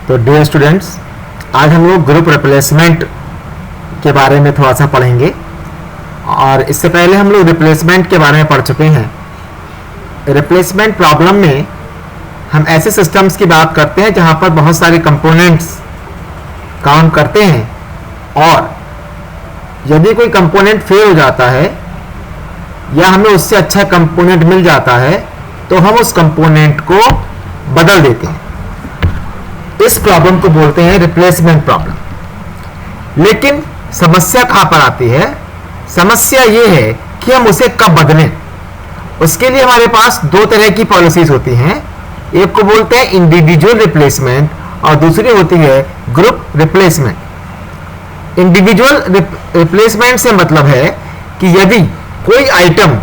तो dear students, आज हम लोग ग्रुप रिप्लेसमेंट के बारे में थोड़ा सा पढ़ेंगे। और इससे पहले हम लोग रिप्लेसमेंट के बारे में पढ़ चुके हैं। रिप्लेसमेंट प्रॉब्लम में हम ऐसे सिस्टम्स की बात करते हैं जहां पर बहुत सारे कंपोनेंट्स काम करते हैं, और यदि कोई कंपोनेंट फेल हो जाता है या हमें उससे अच्छा कंपोनेंट मिल जाता है तो हम उस कंपोनेंट को बदल देते हैं। इस प्रॉब्लम को बोलते हैं रिप्लेसमेंट प्रॉब्लम। लेकिन समस्या कहां पर आती है? समस्या यह है कि हम उसे कब बदलें। उसके लिए हमारे पास दो तरह की पॉलिसीज होती हैं। एक को बोलते हैं इंडिविजुअल रिप्लेसमेंट और दूसरी होती है ग्रुप रिप्लेसमेंट। इंडिविजुअल रिप्लेसमेंट से मतलब है कि यदि कोई आइटम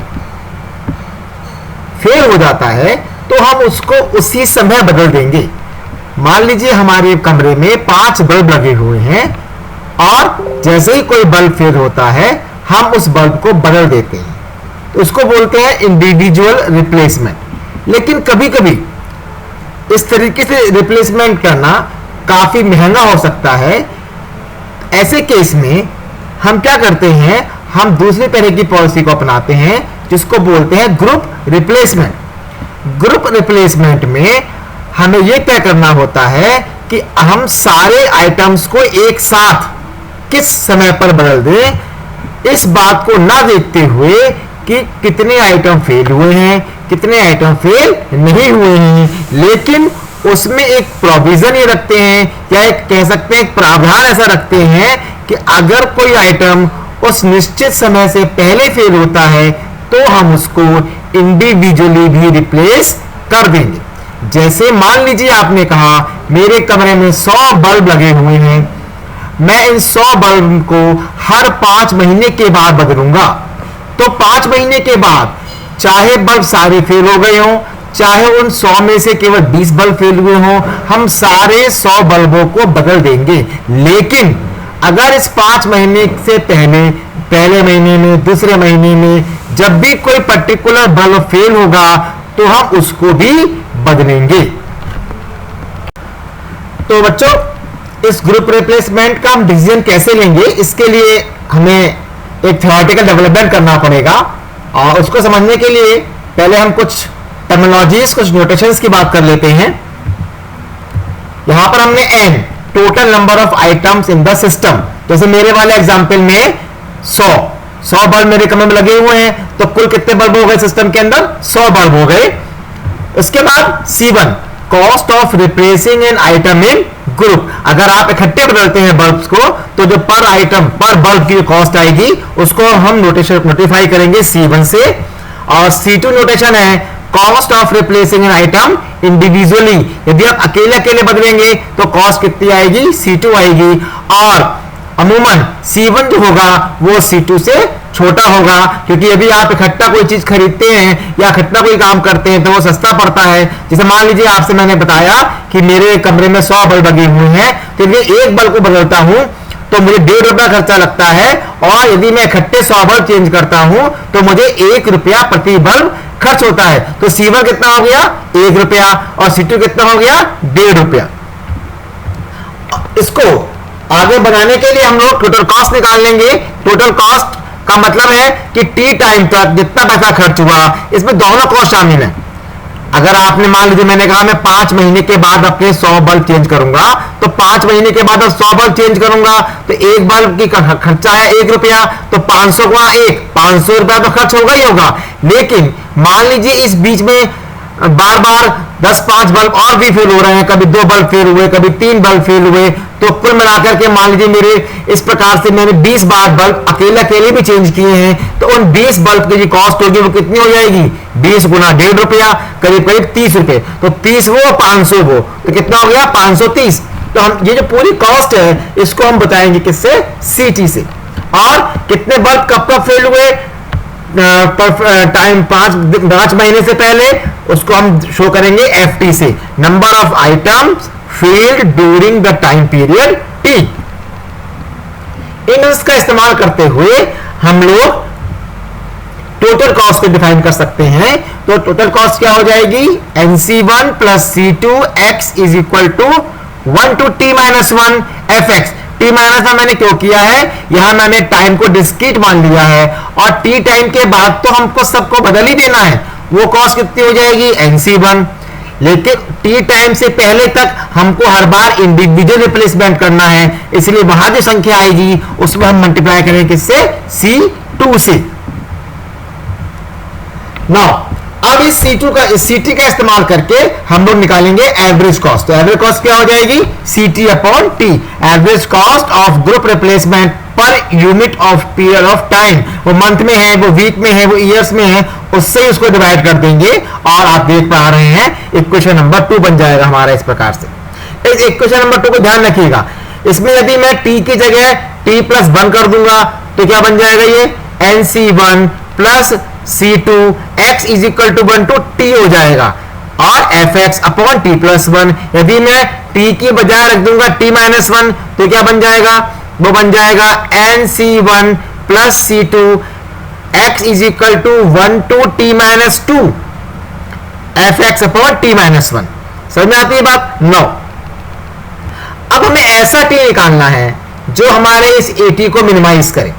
फेल हो जाता है तो हम उसको उसी समय बदल देंगे। मान लीजिए हमारे कमरे में 5 बल्ब लगे हुए हैं और जैसे ही कोई बल्ब फेल होता है हम उस बल्ब को बदल देते हैं, तो उसको बोलते हैं इंडिविजुअल रिप्लेसमेंट। लेकिन कभी कभी इस तरीके से रिप्लेसमेंट करना काफी महंगा हो सकता है। ऐसे केस में हम क्या करते हैं, हम दूसरी तरह की पॉलिसी को अपनाते हैं जिसको बोलते हैं ग्रुप रिप्लेसमेंट। ग्रुप रिप्लेसमेंट में हमें यह तय करना होता है कि हम सारे आइटम्स को एक साथ किस समय पर बदल दें, इस बात को ना देखते हुए कि कितने आइटम फेल हुए हैं, कितने आइटम फेल नहीं हुए हैं। लेकिन उसमें एक प्रोविजन ये रखते हैं, या एक कह सकते हैं एक प्रावधान ऐसा रखते हैं कि अगर कोई आइटम उस निश्चित समय से पहले फेल होता है तो हम उसको इंडिविजुअली भी रिप्लेस कर देंगे। जैसे मान लीजिए आपने कहा मेरे कमरे में 100 बल्ब लगे हुए हैं, मैं इन 100 बल्ब को हर 5 महीने के बाद बदलूंगा। तो 5 महीने के बाद चाहे बल्ब सारे फेल हो गए हों, चाहे उन 100 में से केवल 20 बल्ब फेल हुए हों, हम सारे 100 बल्बों को बदल देंगे। लेकिन अगर इस 5 महीने से पहले महीने में, दूसरे महीने में जब भी कोई पर्टिकुलर बल्ब फेल होगा तो हम उसको भी बदलेंगे। तो बच्चों, इस ग्रुप रिप्लेसमेंट का हम डिसीजन कैसे लेंगे, इसके लिए हमें एक थ्योरेटिकल डेवलपमेंट करना पड़ेगा। और उसको समझने के लिए पहले हम कुछ टर्मिनोलॉजीज, कुछ नोटेशंस की बात कर लेते हैं। यहां पर हमने n total number of items in the system, जैसे मेरे वाले एग्जांपल में 100 बल्ब मेरे कमरे में लगे हुए हैं, तो कुल कितने बल्ब हो गए सिस्टम के अंदर? 100 बल्ब हो गए। उसके बाद C1 cost of replacing an item in group. अगर आप इकट्ठे बदलते हैं बल्ब्स को तो जो पर आइटम, पर बल्ब की कॉस्ट आएगी उसको हम नोटिफाई करेंगे C1 से। और C2 नोटेशन है cost of replacing an item individually. यदि आप अकेले अकेले बदलेंगे तो कॉस्ट कितनी आएगी? C2 आएगी। और अमूमन C1 जो होगा वो C2 से छोटा होगा, क्योंकि यदि आप इकट्ठा कोई चीज खरीदते हैं या इकट्ठा कोई काम करते हैं तो वो सस्ता पड़ता है। जैसे मान लीजिए आपसे मैंने बताया कि मेरे कमरे में 100 बल्ब लगे हुए हैं, तो यदि एक बल्ब को बदलता हूं तो मुझे 1.5 रुपया खर्चा लगता है, और यदि मैं इकट्ठे 100 बल्ब चेंज करता हूं तो मुझे 1 रुपया प्रति बल्ब खर्च होता है। तो C1 कितना हो गया? 1 रुपया। और C2 कितना हो गया? 1.5 रुपया। इसको आगे बढ़ाने के लिए हम लोग टोटल कॉस्ट निकाल लेंगे। टोटल कॉस्ट का मतलब है कि T टाइम तक जितना पैसा खर्च हुआ, इसमें दोनों कॉस्ट शामिल है। अगर आपने मान लीजिए मैंने कहा मैं 5 महीने के बाद अपने 100 बल्ब चेंज करूंगा, तो 5 महीने के बाद 100 बल्ब चेंज करूंगा तो एक बल्ब की खर्चा है 1 रुपया, तो 500 गुणा 1, 500 रुपया तो खर्च होगा ही होगा। लेकिन मान लीजिए इस बीच में बार बार 10-5 बल्ब और भी फेल हो रहे हैं, कभी 2 बल्ब फेल हुए, कभी 3 बल्ब फेल हुए, तो कुल मिलाकर के मान लीजिए मेरे इस प्रकार से मैंने 20 बार बल्ब अकेले भी चेंज किए हैं, तो उन 20 बल्ब की जो कॉस्ट होगी वो कितनी हो जाएगी? 20 गुना 1.5 रुपया, करीब करीब 30 रुपए। तो 30 वो 500 वो, तो कितना हो गया? 530। तो हम ये जो पूरी कॉस्ट है इसको हम बताएंगे किससे? CT से। और कितने बल्ब कब कब फेल हुए टाइम 5 महीने से पहले, उसको हम शो करेंगे FT से, number of items failed during the time period T। इन इसका इस्तेमाल करते हुए हम लोग टोटल कॉस्ट को डिफाइन कर सकते हैं। तो टोटल कॉस्ट क्या हो जाएगी? NC1 plus C2 X is equal to 1 to t minus one f x. T minus one मैंने क्यों किया है, यहां मैंने टाइम को डिस्क्रीट मान लिया है और टी टाइम के बाद तो हमको सबको बदल ही देना है। वो कॉस्ट कितनी हो जाएगी, nc1। लेकिन टी टाइम से पहले तक हमको हर बार इंडिविजुअल रिप्लेसमेंट करना है, इसलिए वहां जो संख्या आएगी उसमें हम मल्टीप्लाई करेंगे किससे, C2 से। नाउ अब इस C2 का, इस CT का इस्तेमाल करके हम लोग निकालेंगे एवरेज कॉस्ट। तो एवरेज कॉस्ट क्या हो जाएगी, CT upon T, average cost of group replacement per unit of period of time. वो मंथ में है, वो वीक में है, वो ईयर्स में है, उससे उसको डिवाइड कर देंगे और आप देख पा रहे हैं इक्वेशन नंबर 2 बन जाएगा हमारा इस प्रकार से। इस इक्वेशन नंबर 2 को ध्यान रखिएगा, इसमें यदि मैं t की जगह t प्लस 1 कर दूंगा तो क्या बन जाएगा, ये nc1 plus C2 x is equal to 1 to t हो जाएगा और fx अपॉन t प्लस 1। यदि मैं t की बजाय रख दूंगा t माइनस 1 तो क्या बन जाएगा, वो बन जाएगा nc1 plus C2 x is equal to 1 to t minus 2 fx upon t minus 1। समझ में आती है बात, नो। अब हमें ऐसा t निकालना है जो हमारे इस AT को मिनिमाइज करे।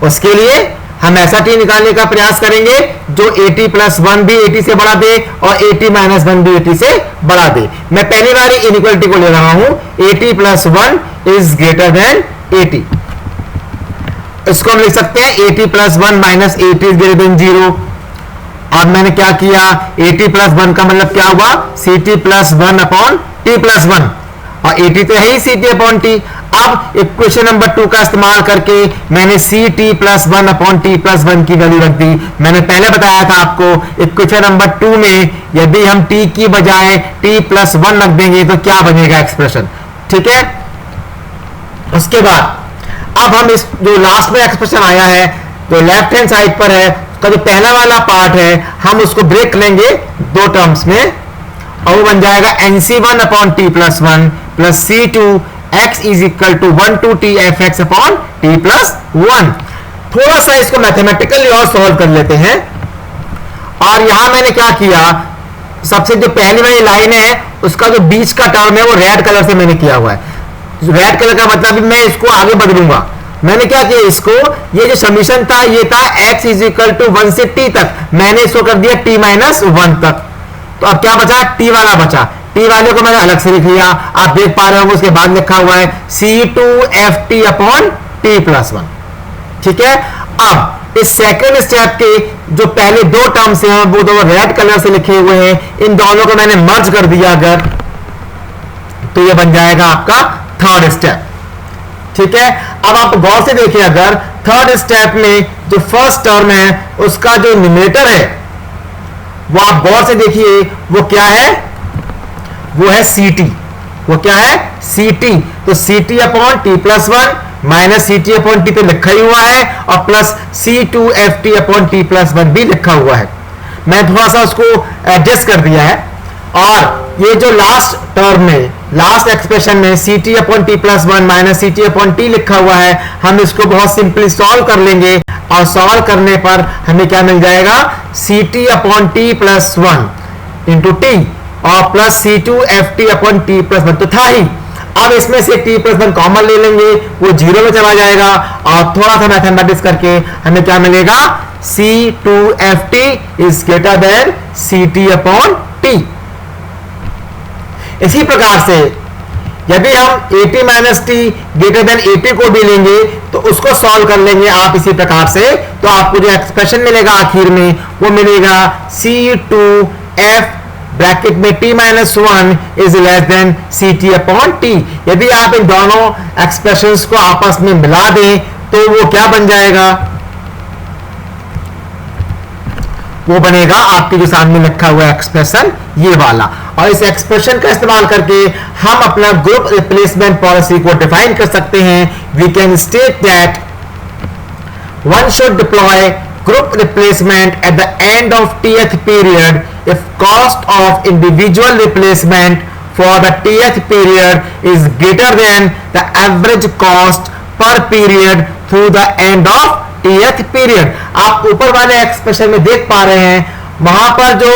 उसके लिए हम ऐसा t निकालने का प्रयास करेंगे जो AT प्लस 1 भी AT से बढ़ा दे और AT माइनस 1 भी AT से बढ़ा दे। मैं पहली बार इनइक्वालिटी को ले रहा हूं, AT plus 1 is greater than AT। इसको हम लिख सकते हैं AT plus 1 minus AT is greater than 0। और मैंने क्या किया, AT प्लस 1 का मतलब क्या हुआ, CT plus 1 upon T plus 1 और AT तो है ही CT अपॉन T। अब इक्वेशन नंबर 2 का इस्तेमाल करके मैंने CT plus 1 upon T plus 1 की वैल्यू रख दी। मैंने पहले बताया था आपको इक्वेशन नंबर 2 में यदि हम T की बजाय T प्लस 1 रख देंगे तो क्या बनेगा एक्सप्रेशन, ठीक है। उसके बाद अब हम इस जो लास्ट में एक्सप्रेशन आया है जो लेफ्ट हैंड साइड पर है, उसका जो पहला वाला पार्ट है हम उसको ब्रेक लेंगे दो टर्म्स में और वो बन जाएगा nc1 upon T plus 1 plus C2 x is equal to 1 to t f x upon t plus 1। थोड़ा सा इसको मैथमेटिकली और सॉल्व कर लेते हैं। और यहां मैंने क्या किया, सबसे जो पहली वाली लाइन है उसका जो बीच का टर्म है वो रेड कलर से मैंने किया हुआ है। रेड कलर का मतलब मैं इसको आगे बदलूंगा। मैंने क्या किया, इसको ये जो समीशन था ये था x इज इक्वल टू 1 से t तक, मैंने इसको कर दिया t माइनस 1 तक। तो अब क्या बचा, t वाला बचा। टी वाले को मैंने अलग से लिख लिया, आप देख पा रहे होंगे उसके बाद लिखा हुआ है C2FT अपॉन T प्लस 1, ठीक है। अब इस सेकंड स्टेप के जो पहले दो टर्म्स हैं वो दो रेड कलर से लिखे हुए हैं, इन दोनों को मैंने मर्ज कर दिया अगर तो ये बन जाएगा आपका थर्ड स्टेप, ठीक है। अब आप गौर से देखिए, अगर थर्ड स्टेप में जो फर्स्ट टर्म है उसका जो न्यूमरेटर है वो आप गौर से देखिए वो क्या है, वो है CT। वो क्या है, CT। तो CT upon T plus 1 minus CT upon T तो लिखा ही हुआ है और plus C2FT upon T plus 1 भी लिखा हुआ है। मैं थोड़ा सा उसको एडजस्ट कर दिया है। और ये जो लास्ट टर्म में, लास्ट एक्सप्रेशन में CT upon T plus 1 minus CT upon T लिखा हुआ है, हम इसको बहुत सिंपली सॉल्व कर लेंगे और सॉल्व करने पर हमें क्या मिल जाएगा, CT upon T plus 1 into T और plus C2FT upon T plus 1 तो था ही। अब इसमें से T प्लस 1 कॉमन ले लेंगे, वो जीरो में चला जाएगा और थोड़ा सा मैथमेटिक्स करके हमें क्या मिलेगा, C2FT is greater than CT upon T। इसी प्रकार से यदि हम AT minus T greater than AT को भी लेंगे तो उसको सॉल्व कर लेंगे आप इसी प्रकार से, तो आपको जो एक्सप्रेशन मिलेगा आखिर में वो मिलेगा C2F ब्रैकेट में T minus 1 is less than CT upon T। यदि आप इन दोनों एक्सप्रेशंस को आपस में मिला दें तो वो क्या बन जाएगा, वो बनेगा आपके जो सामने लिखा हुआ एक्सप्रेशन ये वाला। और इस एक्सप्रेशन का इस्तेमाल करके हम अपना ग्रुप रिप्लेसमेंट पॉलिसी को डिफाइन कर सकते हैं। We can state that one should deploy group replacement at the end of tth period if cost of individual replacement for the tth period is greater than the average cost per period through the end of tth period। आप ऊपर वाले expression में देख पा रहे हैं, वहां पर जो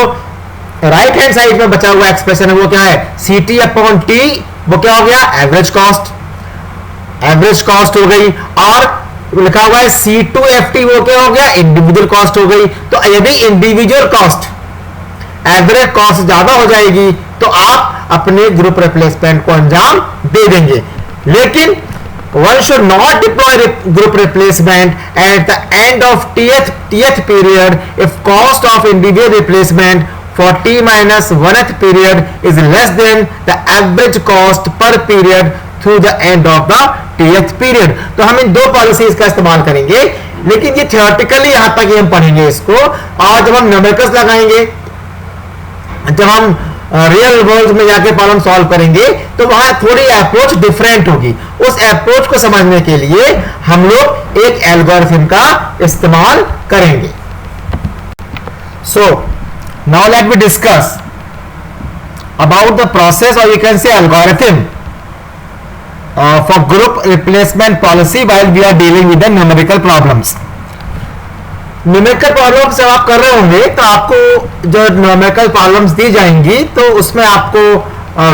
राइट हैंड साइड में बचा हुआ एक्सप्रेशन है वो क्या है, CT अपॉन T वो क्या हो गया, एवरेज कॉस्ट, एवरेज कॉस्ट हो गई। और लिखा हुआ है C2FT, वो क्या हो गया, इंडिविजुअल कॉस्ट हो गई। तो यदि इंडिविजुअल कॉस्ट एवरेज कॉस्ट ज्यादा हो जाएगी तो आप अपने ग्रुप रिप्लेसमेंट को अंजाम दे देंगे। लेकिन one should not deploy group replacement at the end of Tth period if cost of individual replacement for T minus 1th period is less than the average cost per period through the end of the Tth period। तो हम इन दो policies का इस्तेमाल करेंगे, लेकिन ये theoretically यहां तक ही हम पढ़ेंगे इसको। और जब हम न्यूमेरिकल्स लगाएंगे, जब हम रियल वर्ल्ड में जाके प्रॉब्लम सॉल्व करेंगे, तो वहां थोड़ी अप्रोच डिफरेंट होगी। उस अप्रोच को समझने के लिए हम लोग एक एल्गोरिथम का इस्तेमाल करेंगे। So now let me discuss about the process, और you can say algorithm for group replacement policy while we are dealing with the numerical problems. Numerical problems जब आप कर रहे होंगे तो आपको जो न्यूमेरिकल प्रॉब्लम्स दी जाएंगी तो उसमें आपको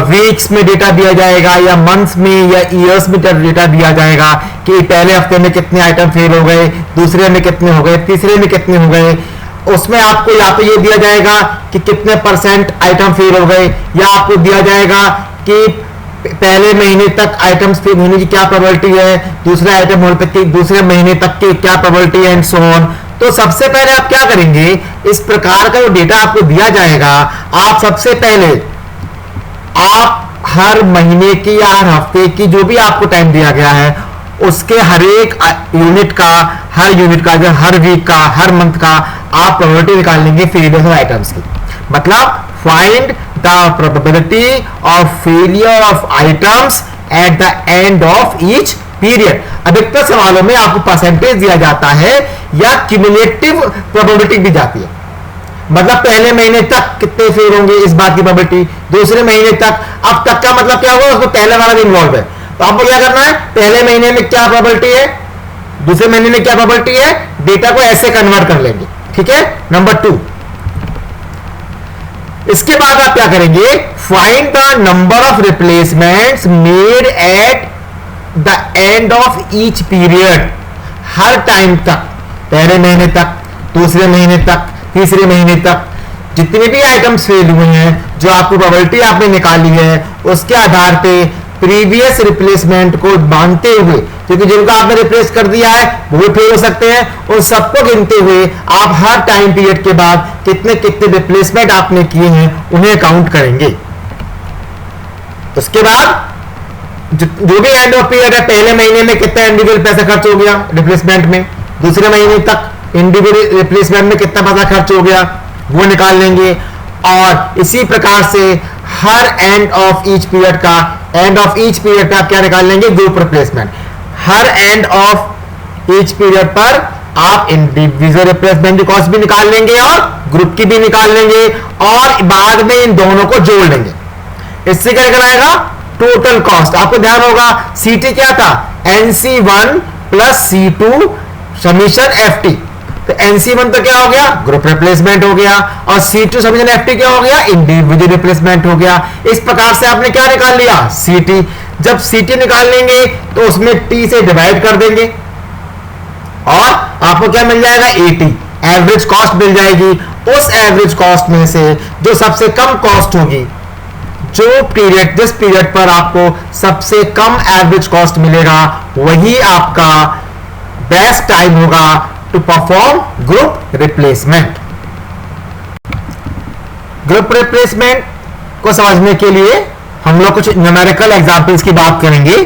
वीक्स में डेटा दिया जाएगा, या मंथ्स में या ईयर्स में डेटा दिया जाएगा कि पहले हफ्ते में कितने आइटम फेल हो गए, दूसरे में कितने हो गए, तीसरे में कितने हो गए। उसमें आपको या तो ये दिया जाएगा कि कितने परसेंट आइटम फेल हो गए, या आपको दिया जाएगा कि पहले महीने तक आइटम्स फेल होने की क्या प्रोबेबिलिटी है, दूसरे आइटम होने पर दूसरे महीने तक की क्या प्रोबेबिलिटी है, एंड सो ऑन। तो सबसे पहले आप क्या करेंगे, इस प्रकार का जो डेटा आपको दिया जाएगा, आप सबसे पहले आप हर महीने की या हर हफ्ते की जो भी आपको टाइम दिया गया है उसके हर एक यूनिट का, हर वीक का, हर मंथ का आप प्रोबेबिलिटी निकाल लेंगे फेलियर ऑफ आइटम्स की। मतलब find the probability of failure of items eight the end of each period. अधिकतर सवालों में आपको परसेंटेज दिया जाता है या क्यूमुलेटिव प्रोबेबिलिटी दी जाती है। मतलब पहले महीने तक कितने फेल होंगे इस बात की प्रोबेबिलिटी, दूसरे महीने तक। अब तक का मतलब क्या होगा, उसको पहले वाला भी इन्वॉल्व है। तो आपको क्या करना है, पहले महीने में क्या प्रोबेबिलिटी है, दूसरे महीने में क्या प्रोबेबिलिटी है, डेटा को ऐसे कन्वर्ट कर लेंगे। ठीक है, नंबर 2। इसके बाद आप क्या करेंगे, find the number of replacements made at the end of each period. Her time तक, पहले महीने तक, दूसरे महीने तक, तीसरे महीने तक जितने भी आइटम्स फेल हुए हैं, जो आपको प्रोबेबिलिटी आपने निकाली है, उसके आधार पे प्रीवियस रिप्लेसमेंट को मानते हुए, क्योंकि जिनको आपने रिप्लेस कर दिया है वो भी फेल हो सकते हैं, उन सबको गिनते हुए आप हर टाइम पीरियड के बाद कितने कितने रिप्लेसमेंट आपने किए हैं उन्हें काउंट करेंगे। उसके बाद जो भी एंड ऑफ पीरियड है, पहले महीने में कितना इंडिविजुअल पैसा खर्च हो गया रिप्लेसमेंट में, दूसरे महीने तक इंडिविजुअल रिप्लेसमेंट में कितना पैसा खर्च हो गया वो निकाल लेंगे। और इसी प्रकार से her and of each period का, एंड ऑफ ईच पीरियड आप क्या निकाल लेंगे, group replacement. Her and of each period पर आप इंडिविजुअल रिप्लेसमेंट की कॉस्ट भी निकाल लेंगे और ग्रुप की भी निकाल लेंगे, और बाद में इन दोनों को जोड़ लेंगे। इससे क्या निकल आएगा, टोटल कॉस्ट। आपको ध्यान होगा CT क्या था, NC1 plus C2 summation FT। तो NC1 तो क्या हो गया, ग्रुप रिप्लेसमेंट हो गया, और C2 समीशन FT क्या हो गया, इंडिविजुअल रिप्लेसमेंट हो गया। इस प्रकार से आपने क्या निकाल लिया, CT। जब CT निकाल लेंगे तो उसमें T से डिवाइड कर देंगे और आपको क्या मिल जाएगा, AT, एवरेज कॉस्ट मिल जाएगी। उस एवरेज कॉस्ट में से जो सबसे कम कॉस्ट होगी, जो पीरियड, जिस पीरियड पर आपको सबसे कम एवरेज कॉस्ट मिलेगा, वही आपका बेस्ट टाइम होगा to perform group replacement. Group replacement को समझने के लिए हम लोग कुछ न्यूमेरिकल एग्जांपल्स की बात करेंगे।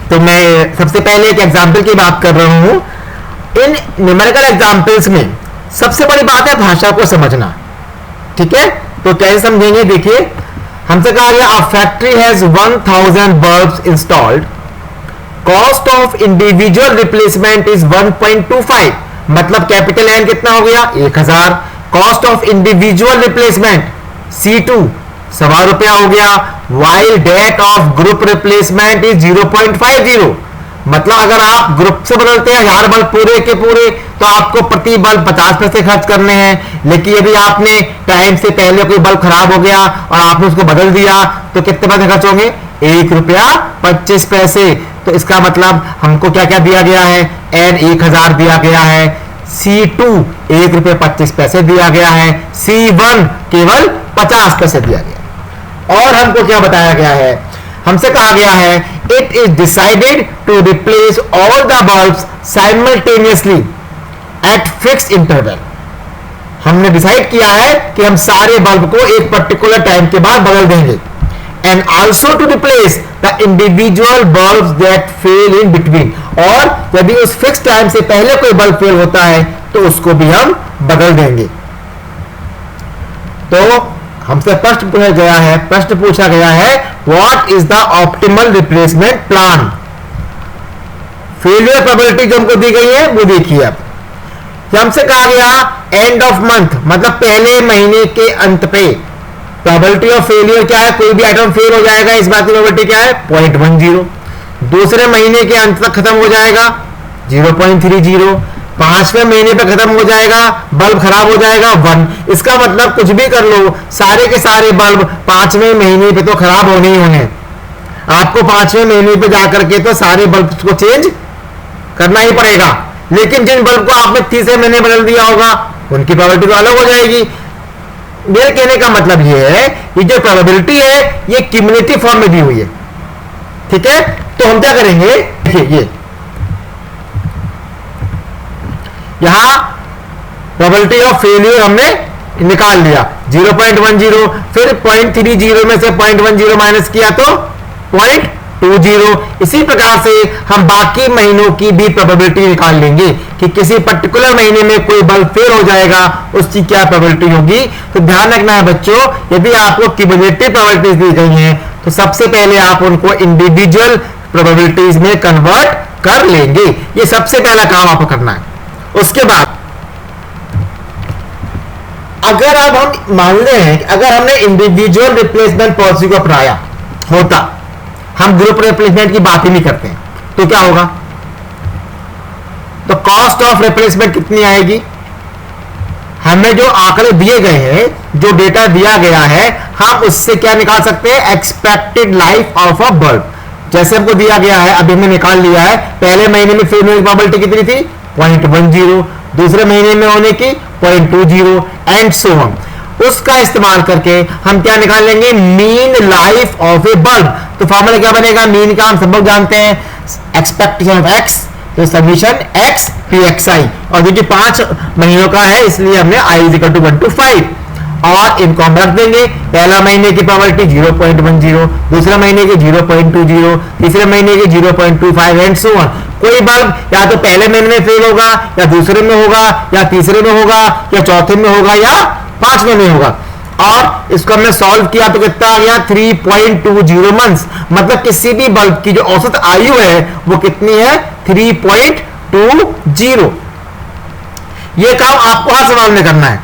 तो मैं सबसे पहले एक एग्जांपल की बात कर रहा हूं। इन न्यूमेरिकल एग्जांपल्स में सबसे बड़ी बात है भाषा को समझना। ठीक है, तो कैसे समझेंगे, देखिए हमसे कहा गया a factory has 1000 bulbs installed, cost of individual replacement is 1.25, मतलब कैपिटल एन कितना हो गया, 1000। Cost of individual replacement C2 ₹1.25 हो गया, while date of group replacement is 0.50। मतलब अगर आप ग्रुप से बदलते हैं 1000 बल्ब पूरे के पूरे, तो आपको प्रति बल्ब 50 पैसे खर्च करने हैं। लेकिन यदि आपने टाइम से पहले कोई बल्ब खराब हो गया और आपने उसको बदल दिया तो कितने पैसे खर्च होंगे, ₹1.25। तो इसका मतलब हमको क्या क्या दिया गया है, N 1000 दिया गया है, C2 ₹1.25 दिया गया है, C1 केवल 50 पैसे दिया गया। और हमको क्या बताया गया है, हमसे कहा गया है it is decided to replace all the bulbs simultaneously at fixed interval. हमने डिसाइड किया है कि हम सारे बल्ब को एक पर्टिकुलर टाइम के बाद बदल देंगे। And also to replace the individual bulbs that fail in between, और यदि उस फिक्स टाइम से पहले कोई बल्ब फेल होता है तो उसको भी हम बदल देंगे। तो हमसे प्रश्न पूछा गया है what is the optimal replacement plan. Failure probability जो हमको दी गई है वो देखिए। अब हमसे कहा गया एंड ऑफ मंथ, मतलब पहले महीने के अंत पे प्रोबेबिलिटी ऑफ फेलियर क्या है, कोई भी आइटम फेल हो जाएगा, इस बात की प्रोबेबिलिटी क्या है 0.10। दूसरे महीने के अंत तक खत्म हो जाएगा 0.30। पांचवें महीने पे खत्म हो जाएगा, बल्ब खराब हो जाएगा 1। इसका मतलब कुछ भी कर लो, सारे के सारे बल्ब पांचवें महीने पे तो खराब होने ही होने। आपको पांचवें महीने पे जाकर के तो सारे बल्ब को चेंज करना ही पड़ेगा, लेकिन जिन बल्ब को आपने तीसरे महीने बदल दिया होगा उनकी प्रोबेबिलिटी तो अलग हो जाएगी। मेरे कहने का मतलब ये है कि जो प्रोबेबिलिटी है ये क्यूमुलेटिव फॉर्म में दी हुई है, ठीक है। तो हम क्या करेंगे, ये यहां प्रोबेबिलिटी ऑफ फेलियर हमने निकाल लिया 0.10, फिर 0.30 में से 0.10 माइनस किया तो 0.20। इसी प्रकार से हम बाकी महीनों की भी प्रोबेबिलिटी निकाल लेंगे कि किसी पर्टिकुलर महीने में कोई बल्ब फेल हो जाएगा, उसकी क्या प्रोबेबिलिटी होगी। तो ध्यान रखना है बच्चों, यदि आपको क्यूमुलेटिव प्रोबेबिलिटीज दी गई हैं तो सबसे पहले आप उनको इंडिविजुअल प्रोबेबिलिटीज में कन्वर्ट कर लेंगे। ये सबसे पहला काम आपको करना है। उसके बाद अगर अब हम मान रहे हैं कि अगर हमने इंडिविजुअल रिप्लेसमेंट पॉलिसी को अपनाया होता, हम ग्रुप रिप्लेसमेंट की बात ही नहीं करते हैं, तो क्या होगा, तो कॉस्ट ऑफ रिप्लेसमेंट कितनी आएगी। हमें जो आंकड़े दिए गए हैं, जो डेटा दिया गया है, हम उससे क्या निकाल सकते हैं, expected life of a bulb. जैसे हमको दिया गया है, अभी हमने निकाल लिया है, पहले महीने में फेल होने की प्रोबेबिलिटी कितनी थी 0.10, दूसरे महीने में होने की 0.20 एंड सो ऑन। उसका इस्तेमाल करके हम क्या निकालेंगे, mean life of A bulb. तो फॉर्मूला क्या बनेगा, मीन का हम सब लोग जानते हैं, एक्सपेक्टेशन ऑफ एक्स, तो समीशन एक्स पी एक्स आई, और जो कि 5 महीनों का है इसलिए हमने i = 1 to 5, और इनको हम रख देंगे। पहला महीने की प्रोबेबिलिटी 0.10, दूसरे महीने की 0.20, तीसरे महीने की 0.25 एंड सो ऑन। कोई बल्ब या तो पहले महीने में फेल होगा, या दूसरे में होगा, या तीसरे में होगा, या चौथे में होगा, या 5वें में होगा। और इसको हमने सॉल्व किया तो कितना आ गया 3.20 मंथ्स, मतलब किसी भी बल्ब की जो औसत आयु है वो कितनी है 3.20। ये काम आपको हर सवाल में करना है।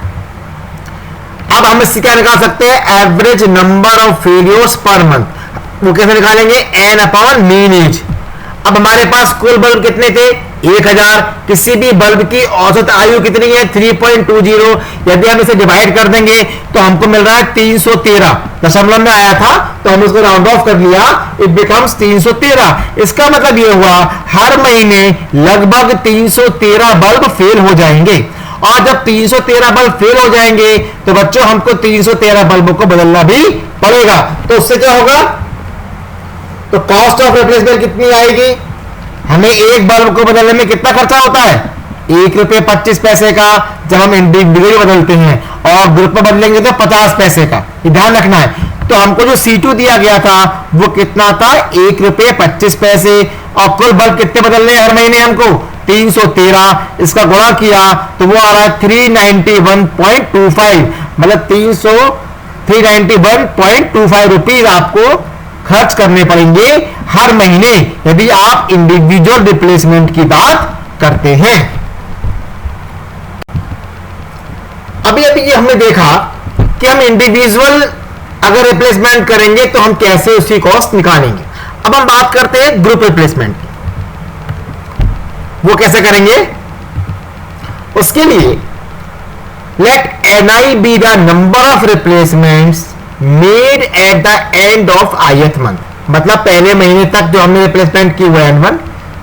अब हम इससे क्या निकाल सकते हैं, average number of failures per month. वो कैसे निकालेंगे, n/मीन एज। अब हमारे पास कुल बल्ब कितने थे 1000, किसी भी बल्ब की औसत आयु कितनी है 3.20। यदि हम इसे डिवाइड कर देंगे तो हमको मिल रहा है 313, दशमलव में आया था तो हम उसको राउंड ऑफ कर लिया, इट बिकम्स 313। इसका मतलब ये हुआ हर महीने लगभग 313 बल्ब फेल हो जाएंगे, और जब 313 बल्ब फेल हो जाएंगे तो बच्चों हमको 313 बल्बों को बदलना भी पड़ेगा। तो उससे क्या होगा, तो कॉस्ट ऑफ रिप्लेसमेंट कितनी आएगी, हमें एक बल्ब को बदलने में कितना खर्चा होता है ₹1.25 का जब हम इंडिविजुअली बदलते हैं, और ग्रुप में बदलेंगे तो 50 पैसे का। ये ध्यान रखना है। तो हमको जो C2 दिया गया था वो कितना था ₹1.25, और कुल बल्ब कितने बदलने हर महीने हमको 313। इसका गुणा किया तो वो आ रहा है 391.25, मतलब 391.25 रुपीज आपको खर्च करने पड़ेंगे हर महीने यदि आप इंडिविजुअल रिप्लेसमेंट की बात करते हैं। अभी हमने देखा कि हम इंडिविजुअल अगर रिप्लेसमेंट करेंगे तो हम कैसे उसकी कॉस्ट निकालेंगे। अब हम बात करते हैं ग्रुप रिप्लेसमेंट की, वो कैसे करेंगे। उसके लिए let Ni be the number of replacements made at the end of ith month. मतलब पहले महीने तक जो हमने रिप्लेसमेंट की वो N1,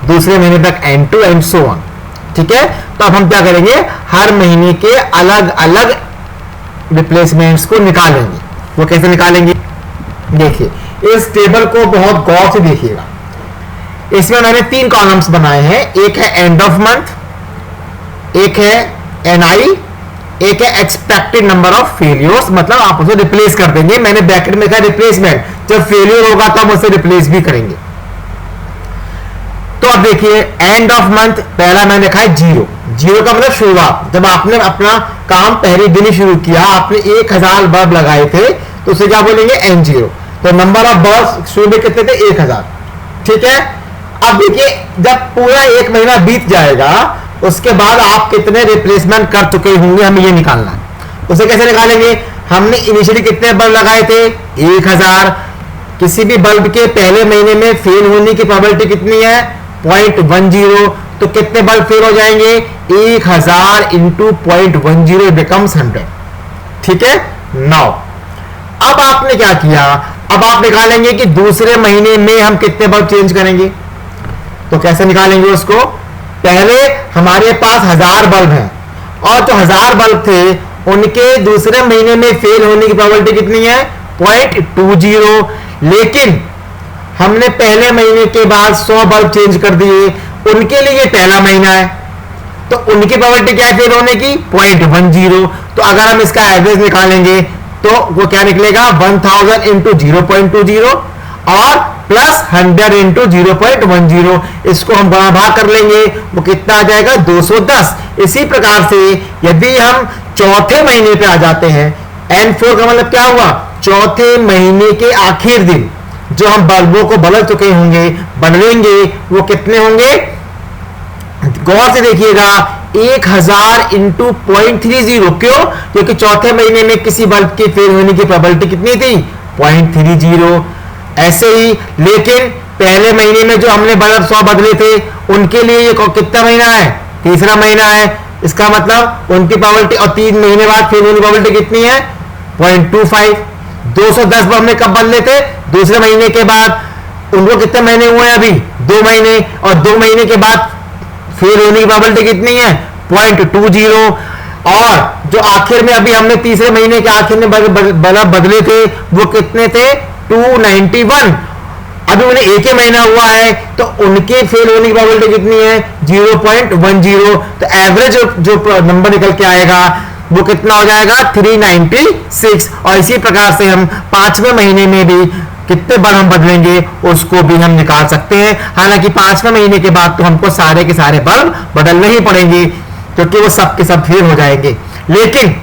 दूसरे महीने तक N2 एंड सो ऑन। ठीक है, तो अब हम क्या करेंगे, हर महीने के अलग अलग रिप्लेसमेंट्स को निकालेंगे। वो कैसे निकालेंगे, देखिए इस टेबल को बहुत गौर से देखिएगा। इसमें मैंने 3 कॉलम्स बनाए हैं, एक है एंड ऑफ मंथ, एक है NI, एक है एक्सपेक्टेड नंबर ऑफ फेलियर्स, मतलब आप उसे रिप्लेस कर देंगे। मैंने ब्रैकेट में लिखा रिप्लेसमेंट, जब फेलियर होगा तो हम उसे रिप्लेस भी करेंगे। तो अब देखिए एंड ऑफ मंथ पहला मैंने लिखा है 0, 0 का मतलब शुरुआत, जब आपने अपना काम पहले दिन ही शुरू किया, आपने 1000 बल्ब लगाए थे तो उसे क्या बोलेंगे, N0। तो नंबर ऑफ बल्ब शुरू में कितने थे, 1000। ठीक है, अब देखिए जब पूरा 1 महीना बीत जाएगा उसके बाद आप कितने रिप्लेसमेंट कर चुके होंगे, हमें ये निकालना है। उसे कैसे निकालेंगे, हमने इनिशियली कितने बल्ब लगाए थे, 1000। किसी भी बल्ब के पहले महीने में फेल होने की प्रोबेबिलिटी कितनी है, 0.10। तो कितने बल्ब फेल हो जाएंगे, 1000 इंटू 0.10 बिकम्स 100। ठीक है, नाउ अब आपने क्या किया, अब आप निकालेंगे कि दूसरे महीने में हम कितने बल्ब चेंज करेंगे। तो कैसे निकालेंगे उसको, पहले हमारे पास 1000 बल्ब हैं और जो 1000 बल्ब थे उनके दूसरे महीने में फेल होने की प्रोबेबिलिटी कितनी है, 0.20। लेकिन हमने पहले महीने के बाद 100 बल्ब चेंज कर दिए, उनके लिए ये पहला महीना है तो उनकी प्रोबेबिलिटी क्या है फेल होने की, 0.10। तो अगर हम इसका एवरेज निकालेंगे तो वो क्या निकलेगा, 1000 इंटू 0.20 और प्लस 100 इंटू 0.10। इसको हम गुणा भाग कर लेंगे, वो कितना आ जाएगा, 210। इसी प्रकार से यदि हम चौथे महीने पे आ जाते हैं, N4 का मतलब क्या हुआ, चौथे महीने के आखिर दिन जो हम बल्बों को बदल चुके होंगे, बदलेंगे, वो कितने होंगे, गौर से देखिएगा, 1000 इंटू 0.30। क्यों, क्योंकि चौथे महीने में किसी बल्ब के फेल होने की प्रोबेबिलिटी कितनी थी, 0.30। ऐसे ही लेकिन पहले महीने में जो हमने बल्ब 100 बदले थे उनके लिए ये कितना महीना है, तीसरा महीना है। इसका मतलब उनकी प्रोबेबिलिटी, और 3 महीने बाद फेल होने की प्रोबेबिलिटी कितनी है, 0.25। 210 बल्ब हमने कब बदले थे, दूसरे महीने के बाद। उनको कितने महीने हुए हैं अभी, 2 महीने, और 2 महीने के बाद फेल होने की प्रोबेबिलिटी कितनी है, 0.20। और जो आखिर में अभी हमने तीसरे महीने के आखिर में बल्ब बदले थे वो कितने थे, 291। अभी उन्हें एक ही महीना हुआ है तो उनके फेल होने की प्रोबेबिलिटी कितनी है, 0.10। तो एवरेज जो नंबर निकल के आएगा वो कितना हो जाएगा, 396। और इसी प्रकार से हम 5वें महीने में भी कितने बल्ब हम बदलेंगे उसको भी हम निकाल सकते हैं। हालांकि 5वें महीने के बाद तो हमको सारे के सारे बल्ब बदलने ही पड़ेंगे क्योंकि वो सब के सब फेल हो जाएंगे। लेकिन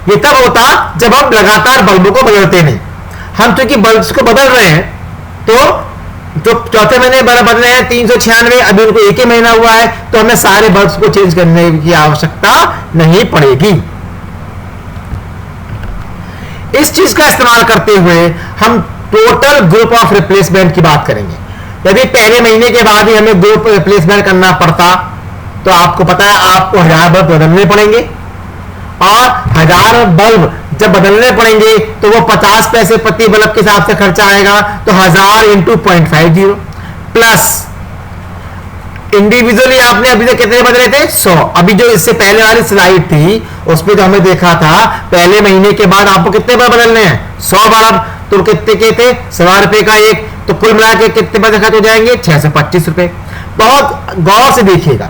ये तब होता जब हम लगातार बल्बों को बदलते नहीं। हम चूंकि बल्ब्स को बदल रहे हैं तो जो चौथे महीने बल्ब बदले हैं 396, अभी उनको एक ही महीना हुआ है तो हमें सारे बल्ब्स को चेंज करने की आवश्यकता नहीं पड़ेगी। इस चीज का इस्तेमाल करते हुए हम टोटल ग्रुप ऑफ रिप्लेसमेंट की बात करेंगे। यदि पहले महीने के बाद ही हमें ग्रुप रिप्लेसमेंट करना पड़ता तो आपको पता है आपको 1000 बल्ब बदलने पड़ेंगे, और 1000 बल्ब जब बदलने पड़ेंगे तो वो 50 पैसे प्रति बल्ब के हिसाब से खर्चा आएगा। तो 1000 इंटू 0.50 प्लस इंडिविजुअली आपने अभी तक कितने बदले थे, 100। अभी जो इससे पहले वाली स्लाइड थी उसमें जो हमने देखा था पहले महीने के बाद आपको कितने बल्ब बदलने हैं, 100 बल्ब। तो कितने के थे, 100 रुपए का एक, तो कुल मिला के कितने पैसे खर्च हो जाएंगे, 625 रुपए। बहुत गौर से देखिएगा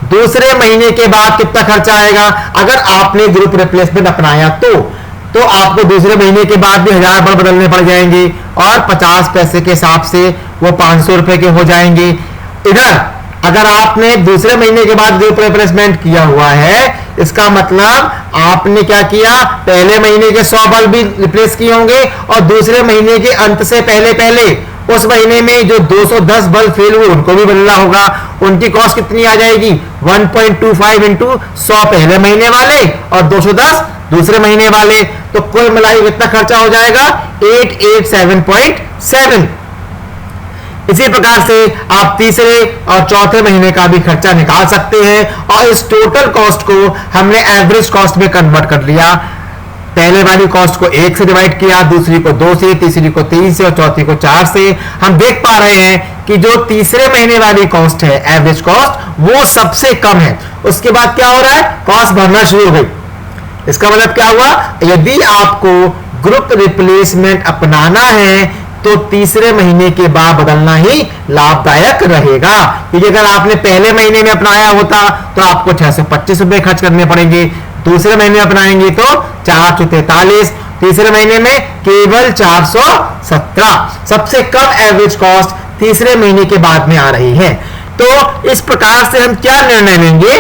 दूसरे महीने के बाद कितना खर्चा आएगा। अगर आपने ग्रुप रिप्लेसमेंट अपनाया तो आपको दूसरे महीने के बाद भी 1000 बल्ब बदलने पड़ जाएंगे और 50 पैसे के हिसाब से वो 500 रुपए के हो जाएंगे। इधर अगर आपने दूसरे महीने के बाद ग्रुप रिप्लेसमेंट किया हुआ है, इसका मतलब आपने क्या किया, पहले महीने के 100 बल्ब भी रिप्लेस किए होंगे और दूसरे महीने के अंत से पहले उस महीने में जो 210 बल्ब फेल हुए उनको भी बदलना होगा। उनकी कॉस्ट कितनी आ जाएगी, 1.25 इंटू 100 पहले महीने वाले और 210 दूसरे महीने वाले। तो कुल मिलाई कितना खर्चा हो जाएगा, 887.7। इसी प्रकार से आप तीसरे और चौथे महीने का भी खर्चा निकाल सकते हैं और इस टोटल कॉस्ट को हमने एवरेज कॉस्ट में कन्वर्ट कर लिया। पहले वाली कॉस्ट को 1 से डिवाइड किया, दूसरी को 2 से, तीसरी को 3 से और चौथी को 4 से। हम देख पा रहे हैं कि जो तीसरे महीने वाली कॉस्ट है, एवरेज कॉस्ट, वो सबसे कम है। उसके बाद क्या हो रहा है, कॉस्ट बढ़ना शुरू हो गई। इसका मतलब क्या हुआ, यदि आपको ग्रुप रिप्लेसमेंट अपनाना है तो तीसरे महीने के बाद बदलना ही लाभदायक रहेगा। क्योंकि अगर आपने पहले महीने में अपनाया होता तो आपको 625 रुपए खर्च करने पड़ेंगे, दूसरे महीने में अपनाएंगे तो 443, तीसरे महीने में केवल 417। सबसे कम एवरेज कॉस्ट तीसरे महीने के बाद में आ रही है। तो इस प्रकार से हम क्या निर्णय लेंगे,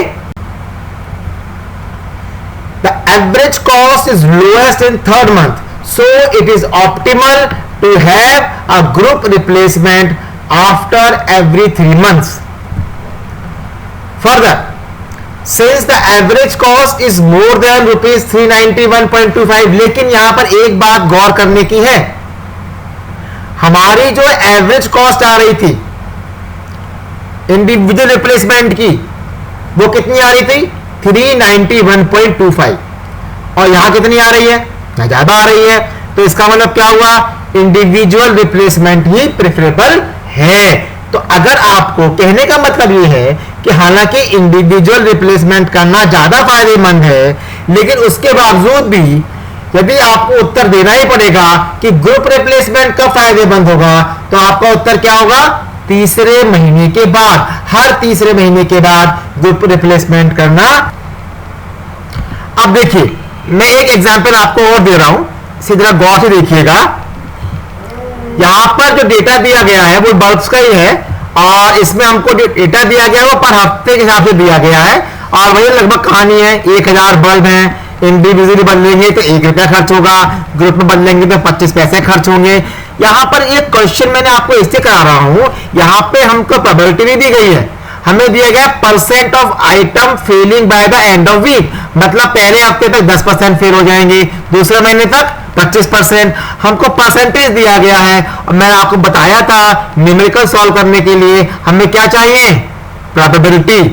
the average cost is lowest in third month, so it is optimal to have a group replacement after every 3 months. Further, since the average cost is more than rupees 391.25, लेकिन यहां पर एक बात गौर करने की है, हमारी जो एवरेज कॉस्ट आ रही थी इंडिविजुअल रिप्लेसमेंट की, वो कितनी आ रही थी, 391.25, और यहां कितनी आ रही है, ज्यादा आ रही है। तो इसका मतलब क्या हुआ, इंडिविजुअल रिप्लेसमेंट ही प्रेफरेबल है। तो अगर आपको कहने का मतलब ये है कि हालांकि इंडिविजुअल रिप्लेसमेंट करना ज्यादा फायदेमंद है, लेकिन उसके बावजूद भी यदि आपको उत्तर देना ही पड़ेगा कि ग्रुप रिप्लेसमेंट कब फायदेमंद होगा, तो आपका उत्तर क्या होगा, तीसरे महीने के बाद, हर तीसरे महीने के बाद ग्रुप रिप्लेसमेंट करना। अब देखिए, मैं एक एग्जांपल आपको और दे रहा हूं, इसी तरह गौर से देखिएगा। यहां पर जो डेटा दिया गया है वो बल्ब्स का ही है, और इसमें हमको जो डेटा दिया गया है वो पर हफ्ते के हिसाब से दिया गया है, और वही लगभग कहानी है। 1000 बल्ब हैं, इंडिविजुअली बदलेंगे तो 1 रुपया खर्च होगा, ग्रुप में बदलेंगे तो 25 पैसे खर्च होंगे। यहां पर एक क्वेश्चन मैंने आपको इससे करा रहा हूं, यहां पे हमको प्रोबेबिलिटी भी दी गई है, हमें दिया गया percent of item failing by the end of week, मतलब पहले हफ्ते तक 10% फेल हो जाएंगे, दूसरे महीने तक 25%। हमको परसेंटेज दिया गया है, और मैंने आपको बताया था न्यूमेरिकल सॉल्व करने के लिए हमें क्या चाहिए, प्रोबेबिलिटी।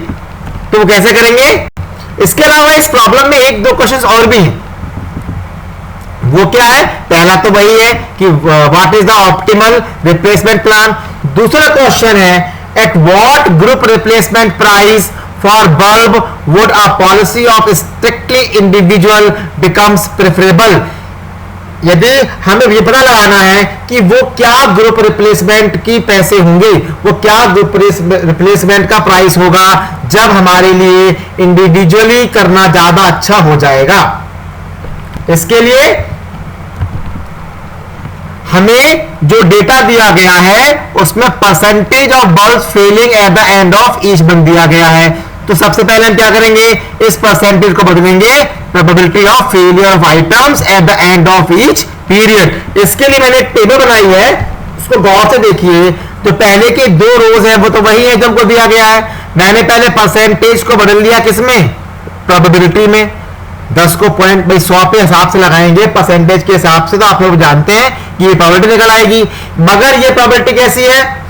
तो वो कैसे करेंगे, इसके अलावा इस प्रॉब्लम में 1-2 क्वेश्चंस और भी हैं। वो क्या है, पहला तो वही है कि what is the optimal replacement plan. दूसरा क्वेश्चन है, at what group replacement price for bulb would a policy of strictly individual becomes preferable. यदि हमें ये पता लगाना है कि वो क्या ग्रुप रिप्लेसमेंट की पैसे होंगे, वो क्या ग्रुप रिप्लेसमेंट का प्राइस होगा, जब हमारे लिए इंडिविजुअली करना ज्यादा अच्छा हो जाएगा। इसके लिए हमें जो डेटा दिया गया है उसमें percentage of bulb failing at the end of each बन दिया गया है। तो सबसे पहले हम क्या करेंगे, इस परसेंटेज को बदलेंगे probability of failure of items eight the end of each period. इसके लिए मैंने एक टेबल बनाई है, उसको गौर से देखिए। तो पहले के 2 रोज है वो तो वही है जो हमको दिया गया है, मैंने पहले परसेंटेज को बदल दिया किसमें, प्रोबेबिलिटी में। 10 को पॉइंट भाई 100 पे हिसाब से लगाएंगे परसेंटेज के हिसाब से, तो आप लोग जानते हैं कि ये प्रोबेबिलिटी निकल आएगी। मगर ये प्रोबेबिलिटी कैसी है,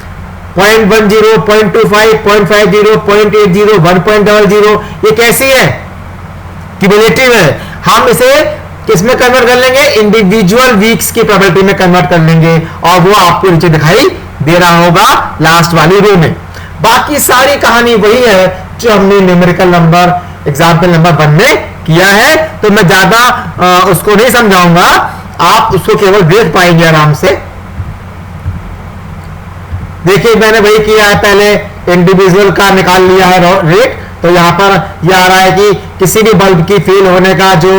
0.10, 0.25, 0.50, 0.80, 1.00, ये कैसी है, क्यूमुलेटिव है। हम इसे किसमें कन्वर्ट कर लेंगे, इंडिविजुअल वीक्स की प्रोबेबिलिटी में कन्वर्ट कर लेंगे, और वो आपको नीचे दिखाई दे रहा होगा लास्ट वाली रो में। बाकी सारी कहानी वही है जो हमने न्यूमेरिकल नंबर एग्जाम्पल नंबर 1 में किया है। तो मैं ज्यादा उसको नहीं समझाऊंगा, आप उसको केवल देख पाएंगे आराम से। देखिए मैंने वही किया है, पहले इंडिविजुअल का निकाल लिया है रेट। तो यहां पर यह आ रहा है कि किसी भी बल्ब की फेल होने का जो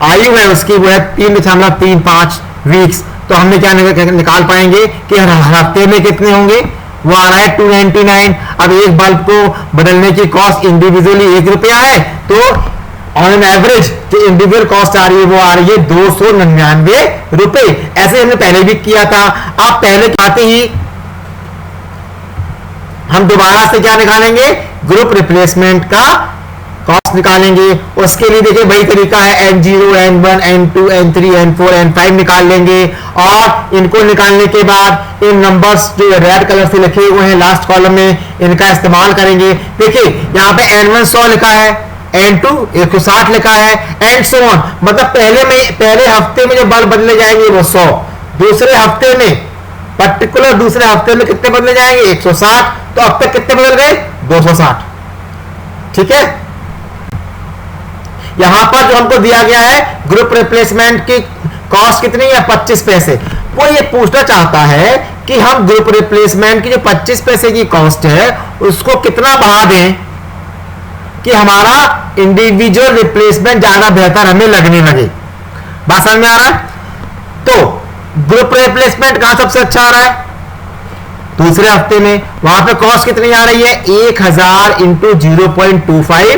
आयु है उसकी वो है 3.35 वीक्स। तो हमने क्या निकाल पाएंगे कि हर हफ्ते में कितने होंगे, वो आ रहा है 299। अब एक बल्ब को बदलने की कॉस्ट इंडिविजुअली 1 रुपया है, तो ऑन एन एवरेज जो इंडिविजुअल कॉस्ट आ रही है वो आ रही है 299 रुपए। ऐसे हमने पहले भी किया था। आप पहले आते ही हम दोबारा से क्या निकालेंगे, ग्रुप रिप्लेसमेंट का कॉस्ट निकालेंगे। उसके लिए देखिए वही तरीका है, N0, N1, N2, N3, N4, N5 निकाल लेंगे। और इनको निकालने के बाद इन नंबर्स जो रेड कलर से लिखे हुए हैं लास्ट कॉलम में, इनका इस्तेमाल करेंगे। देखिए यहाँ पे N1 100 लिखा है, N2 160 लिखा है, एंड सो ऑन। मतलब पहले हफ्ते में जो बल्ब बदले जाएंगे वो 100, दूसरे हफ्ते में पर्टिकुलर दूसरे हफ्ते में कितने बदले जाएंगे 160, तो अब तक कितने बदल गए 260। ठीक है, यहां पर जो हमको दिया गया है ग्रुप रिप्लेसमेंट की कॉस्ट कितनी है 25 पैसे। वो ये पूछना चाहता है कि हम ग्रुप रिप्लेसमेंट की जो 25 पैसे की कॉस्ट है उसको कितना बढ़ा दें कि हमारा इंडिविजुअल रिप्लेसमेंट ज्यादा बेहतर हमें लगने लगे। बात समझ में आ रहा है? तो ग्रुप रिप्लेसमेंट कहां सबसे अच्छा आ रहा है, दूसरे हफ्ते में। वहां पे कॉस्ट कितनी आ रही है 1000 इंटू 0.25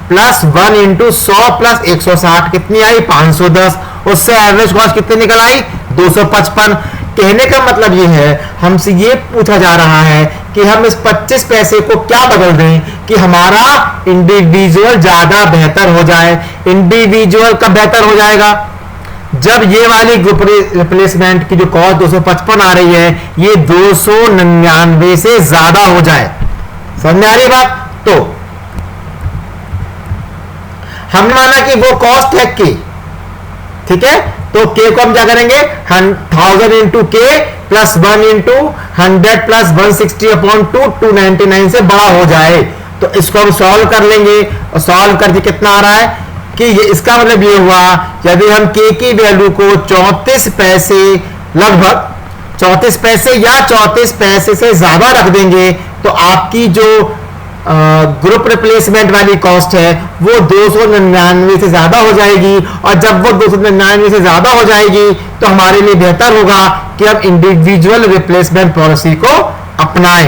प्लस 1 इंटू 100 प्लस 160 कितनी आई 510। उससे एवरेज कॉस्ट कितनी निकल आई 255। कहने का मतलब ये है, हमसे ये पूछा जा रहा है कि हम इस 25 पैसे को क्या बदल दें कि हमारा इंडिविजुअल ज्यादा बेहतर हो जाए। इंडिविजुअल कब बेहतर हो जाएगा, जब ये वाली ग्रुप रिप्लेसमेंट की जो कॉस्ट 255 आ रही है ये 299 से ज्यादा हो जाए। समझ में आ रही बात? तो हमने माना कि वो कॉस्ट है के, ठीक है, तो के को हम क्या करेंगे 1000 इंटू के प्लस 1 इंटू 100 प्लस 160 अपॉन 299 से बड़ा हो जाए। तो इसको हम सॉल्व कर लेंगे, और सॉल्व करके कितना आ रहा है कि ये इसका मतलब ये हुआ यदि हम के की वैल्यू को 34 पैसे लगभग 34 पैसे या 34 पैसे से ज्यादा रख देंगे तो आपकी जो ग्रुप रिप्लेसमेंट वाली कॉस्ट है वो 299 से ज्यादा हो जाएगी। और जब वो 299 से ज्यादा हो जाएगी तो हमारे लिए बेहतर होगा कि हम इंडिविजुअल रिप्लेसमेंट पॉलिसी को अपनाएं।